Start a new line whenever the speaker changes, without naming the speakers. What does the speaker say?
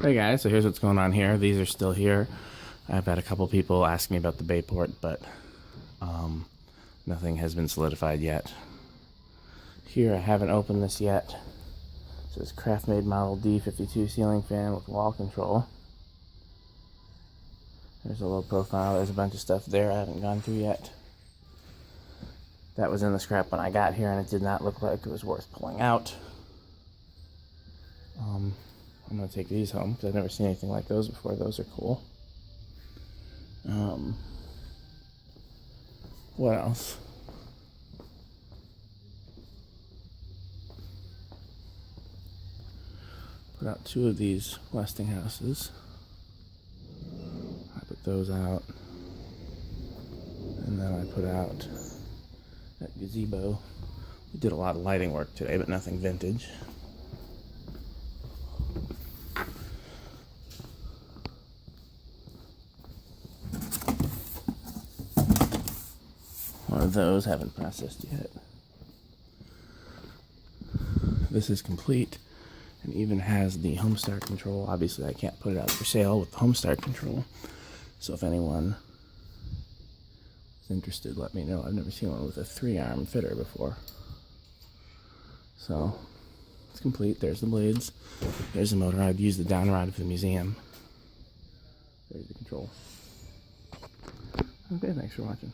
Hey guys, so here's what's going on here. These are still here. I've had a couple people ask me about the Bayport, but nothing has been solidified yet. Here, I haven't opened this yet. So this Craft-Made Model D52 ceiling fan with wall control. There's a low profile. There's a bunch of stuff there I haven't gone through yet. That was in the scrap when I got here, and it did not look like it was worth pulling out. I'm going to take these home because I've never seen anything like those before. Those are cool. What else? Put out 2 of these Westinghouses. I put those out. And then I put out that gazebo. We did a lot of lighting work today, but nothing vintage. One of those haven't processed yet. This is complete and even has the home start control. Obviously I can't put it out for sale with the home start control. So if anyone is interested, let me know. I've never seen one with a 3-arm fitter before. So it's complete. There's the blades. There's the motor. I'd use the down rod for the museum. There's the control. Okay, thanks for watching.